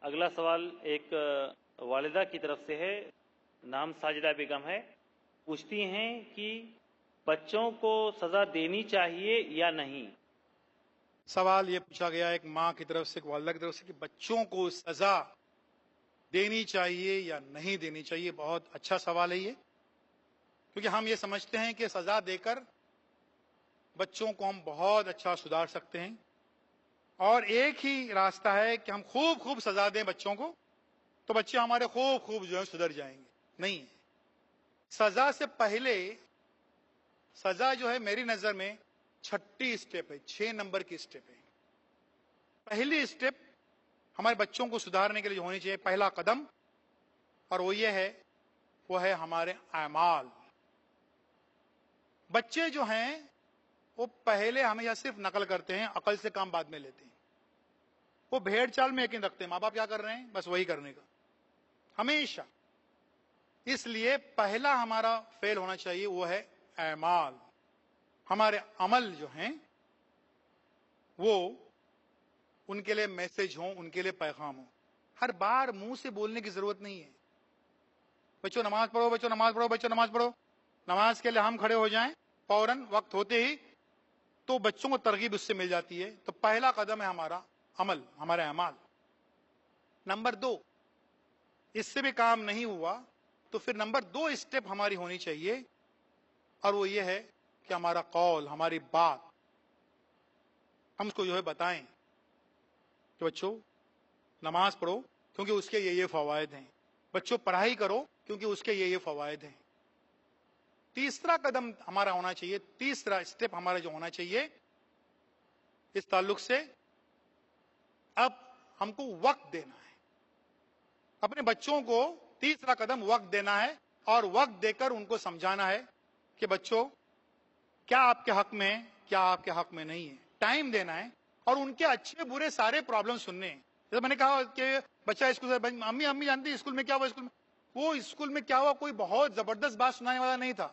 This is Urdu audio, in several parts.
اگلا سوال ایک والدہ کی طرف سے ہے، نام ساجدہ بیگم ہے، پوچھتی ہیں کہ بچوں کو سزا دینی چاہیے یا نہیں؟ سوال یہ پوچھا گیا ایک ماں کی طرف سے، ایک والدہ کی طرف سے، کہ بچوں کو سزا دینی چاہیے یا نہیں دینی چاہیے۔ بہت اچھا سوال ہے یہ، کیونکہ ہم یہ سمجھتے ہیں کہ سزا دے کر بچوں کو ہم بہت اچھا سدھار سکتے ہیں، اور ایک ہی راستہ ہے کہ ہم خوب سزا دیں بچوں کو، تو بچے ہمارے خوب جو ہے سدھر جائیں گے۔ نہیں، سزا سے پہلے سزا جو ہے میری نظر میں چھٹی اسٹیپ ہے، 6 نمبر کی اسٹیپ ہے۔ پہلی اسٹیپ ہمارے بچوں کو سدھارنے کے لیے ہونی چاہیے، پہلا قدم، اور وہ یہ ہے، وہ ہے ہمارے اعمال۔ بچے جو ہیں وہ پہلے ہمیشہ صرف نقل کرتے ہیں، عقل سے کام بعد میں لیتے ہیں۔ وہ بھیڑ چال میں یقین رکھتے ہیں، ماں باپ کیا کر رہے ہیں بس وہی کرنے کا ہمیشہ۔ اس لیے پہلا ہمارا فیل ہونا چاہیے وہ ہے اعمال۔ ہمارے عمل جو ہیں وہ ان کے لیے میسج ہوں، ان کے لیے پیغام ہوں۔ ہر بار منہ سے بولنے کی ضرورت نہیں ہے، بچوں نماز پڑھو، بچوں نماز پڑھو، بچوں نماز پڑھو، نماز کے لیے ہم کھڑے ہو جائیں فوراً وقت ہوتے ہی، تو بچوں کو ترغیب اس سے مل جاتی ہے۔ تو پہلا قدم ہے ہمارا عمل، ہمارے اعمال۔ نمبر 2، اس سے بھی کام نہیں ہوا تو پھر نمبر 2 اسٹیپ ہماری ہونی چاہیے، اور وہ یہ ہے کہ ہمارا قول، ہماری بات، ہم اس کو جو ہے بتائیں کہ بچوں نماز پڑھو کیونکہ اس کے یہ فوائد ہیں، بچوں پڑھائی کرو کیونکہ اس کے یہ فوائد ہیں۔ تیسرا قدم ہمارا ہونا چاہیے، تیسرا اسٹیپ ہمارا جو ہونا چاہیے اس تعلق سے، اب ہم کو وقت دینا ہے اپنے بچوں کو۔ تیسرا قدم وقت دینا ہے، اور وقت دے کر ان کو سمجھانا ہے کہ بچوں کیا آپ کے حق میں، کیا آپ کے حق میں نہیں ہے۔ ٹائم دینا ہے اور ان کے اچھے برے سارے پرابلم سننے ہیں۔ جیسے میں نے کہا کہ بچہ اسکول سے، امی جانتی اسکول میں کیا ہوا، اسکول میں کیا ہوا، کوئی بہت زبردست بات سنانے والا نہیں تھا۔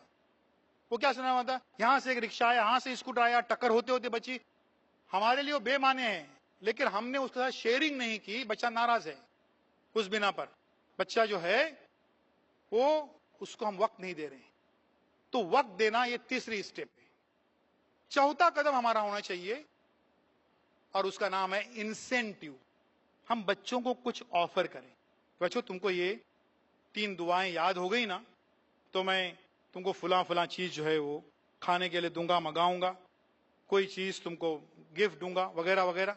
وہ کیا سنا ہوا تھا، یہاں سے ایک رکشہ آیا، یہاں سے اسکوٹر آیا، ٹکر ہوتے ہوتے بچی، ہمارے لیے وہ بے معنی ہے، لیکن ہم نے اس کے ساتھ شیئرنگ نہیں کی، بچہ ناراض ہے اس بنا پر۔ بچہ جو ہے وہ، اس کو ہم وقت نہیں دے رہے ہیں، تو وقت دینا یہ تیسری اسٹیپ ہے۔ چوتھا قدم ہمارا ہونا چاہیے، اور اس کا نام ہے انسینٹیو۔ ہم بچوں کو کچھ آفر کریں، بچوں تم کو یہ 3 دعائیں یاد ہو گئی نا، تو میں تم کو فلاں چیز جو ہے وہ کھانے کے لیے دوں گا، منگاؤں گا، کوئی چیز تم کو گفٹ دوں گا، وغیرہ وغیرہ۔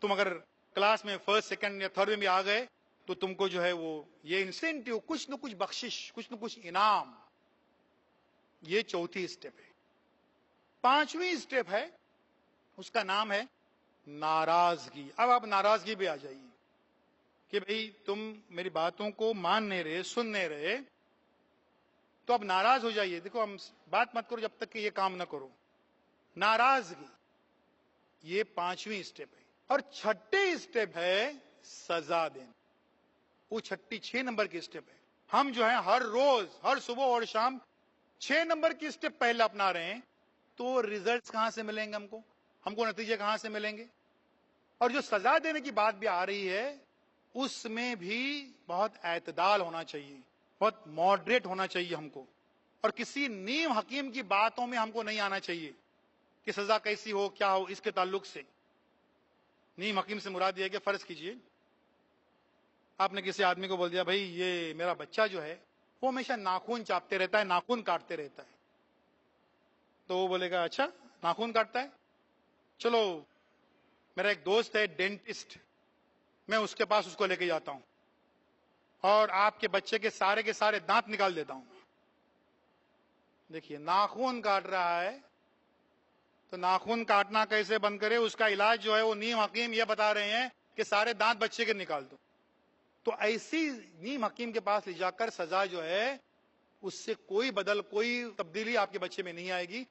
تم اگر کلاس میں فرسٹ سیکنڈ یا تھرڈ میں بھی آ گئے تو تم کو جو ہے وہ یہ انسینٹیو، کچھ نہ کچھ بخشش، کچھ نہ کچھ انعام۔ یہ چوتھی اسٹیپ ہے۔ 5ویں اسٹیپ ہے، اس کا نام ہے ناراضگی۔ اب آپ ناراضگی پہ آ جائیے کہ بھئی تم میری باتوں کو مان نہیں رہے، سن نہیں رہے، تو اب ناراض ہو جائیے۔ دیکھو، ہم بات مت کرو جب تک کہ یہ کام نہ کرو۔ ناراضگی، یہ 5ویں اسٹیپ ہے۔ اور چھٹی اسٹیپ ہے سزا دینا، وہ چھٹی 6 نمبر کی اسٹیپ ہے۔ ہم جو ہے ہر روز، ہر صبح اور شام 6 نمبر کی اسٹیپ پہلے اپنا رہے ہیں، تو ریزلٹس کہاں سے ملیں گے ہم کو نتیجے کہاں سے ملیں گے؟ اور جو سزا دینے کی بات بھی آ رہی ہے، اس میں بھی بہت اعتدال ہونا چاہیے، بہت ماڈریٹ ہونا چاہیے ہم کو، اور کسی نیم حکیم کی باتوں میں ہم کو نہیں آنا چاہیے کہ سزا کیسی ہو، کیا ہو۔ اس کے تعلق سے نیم حکیم سے مراد یہ ہے کہ فرض کیجئے آپ نے کسی آدمی کو بول دیا، بھائی یہ میرا بچہ جو ہے وہ ہمیشہ ناخن چاپتے رہتا ہے، ناخن کاٹتے رہتا ہے، تو وہ بولے گا اچھا ناخن کاٹتا ہے، چلو میرا ایک دوست ہے ڈینٹسٹ، میں اس کے پاس اس کو لے کے جاتا ہوں اور آپ کے بچے کے سارے دانت نکال دیتا ہوں۔ دیکھیے ناخن کاٹ رہا ہے تو ناخن کاٹنا کیسے بند کرے، اس کا علاج جو ہے وہ نیم حکیم یہ بتا رہے ہیں کہ سارے دانت بچے کے نکال دو۔ تو ایسی نیم حکیم کے پاس لے جا کر سزا جو ہے اس سے کوئی تبدیلی آپ کے بچے میں نہیں آئے گی،